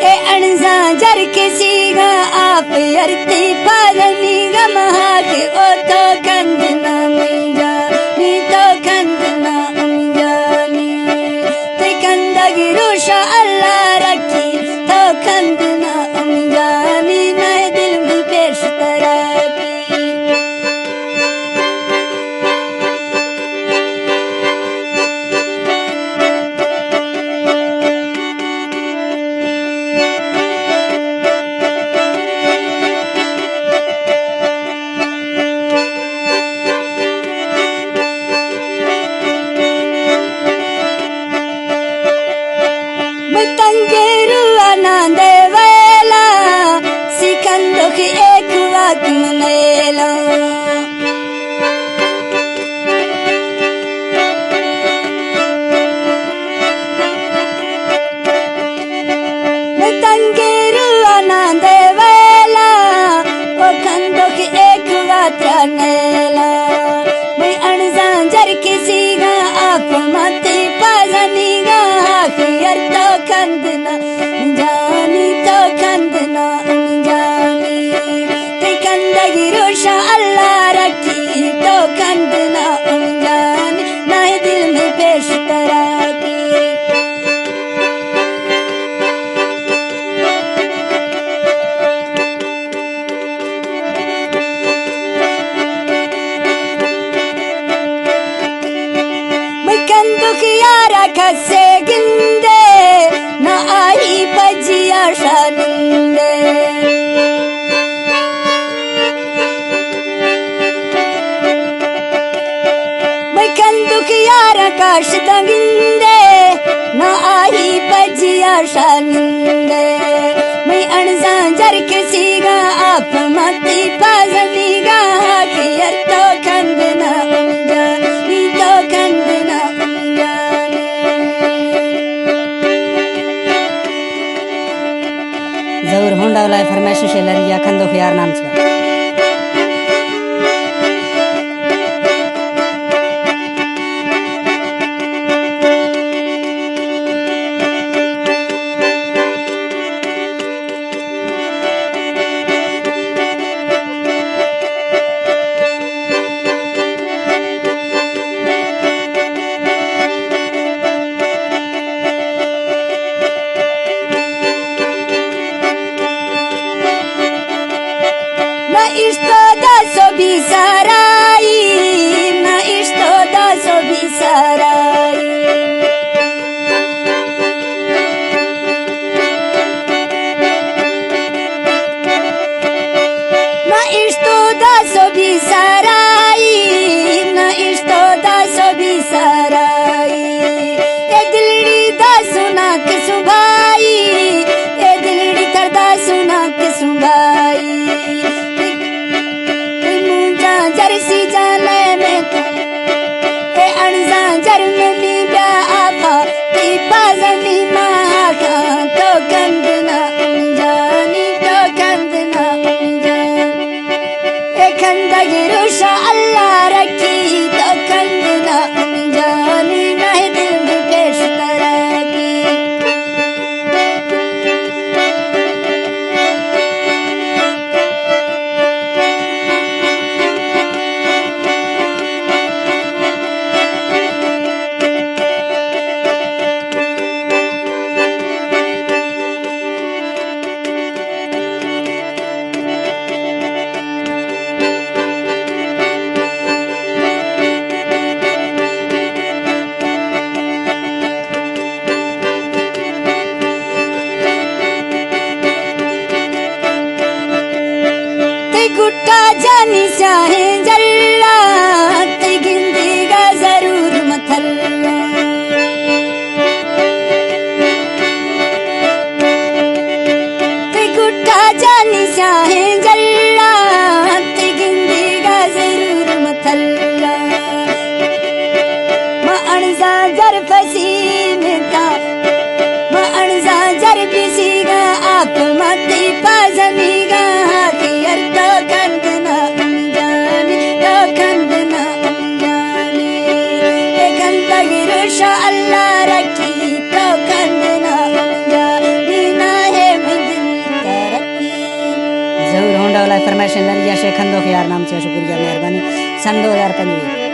ए अणजा जर किसी गा आप यरती पारनी गा महाक ओ तो कंदना मिंजा नी तो कंदना अमजानी ते कंदगी रुशा अल्लाह रखी तो कंदना अमजानी नए दिल में पेश तरकी तंगेरु आनंदे वेला सिकंदो की एक वाक मनेला तंगेरु आनंदे वेला ओ कंदो की एक वाक नेला मैं अणजांजर किसी गा आप मती पाजनी गा खियर तो कंदना जानी तो कंदना जानी ते कंदगी रोशा अल्लाह रखी तो कंदना जानी नए दिल में पेश तरकी मैं कंदो की यारा कसे गिंदे ना आई बजिया शानिंदे मैं कंदो की यारा काश दंगिंदे ना आई बजिया शानिंदे मैं अणजांजर किसी गा आप मती पाजनी गा खियर तो कंदना जानी तो कंदना जरूर होंडा वाला फरमाइश शेलर या खंदो खियार नाम से इस्तो दासो भी सराई ना इस्तो दासो भी सराई ना इस्तो दासो भी सराई ना इस्तो दासो भी सराई ए दिलड़ी दासो ना किसु भाई ए दिलड़ी तर दासो ना किसु भाई जरसी जाने में तो ए अणजांजर में मी ब्या आफा ती पाजनी माखा तो कंदना जानी तो कंदना जानी ए कंदगी रुशा अल्लाह रखी तो कंदना जानी नए दिल में पेश तरकी गुट्टा जानी चाहे जल्ला ते गिंदी गा जरूर मथल्ला ते गुट्टा जानी चाहे जल्ला ते गिंदी गा जरूर मथल्ला मां अणजांजर फसी में था मां अणजांजर बिसी गा आप मती पाजनी गा खियर तो कंदना जानी वाला फरमाइश लरिया शेख खंदो ख्यार नाम से शुक्रिया मेहरबानी सन 2025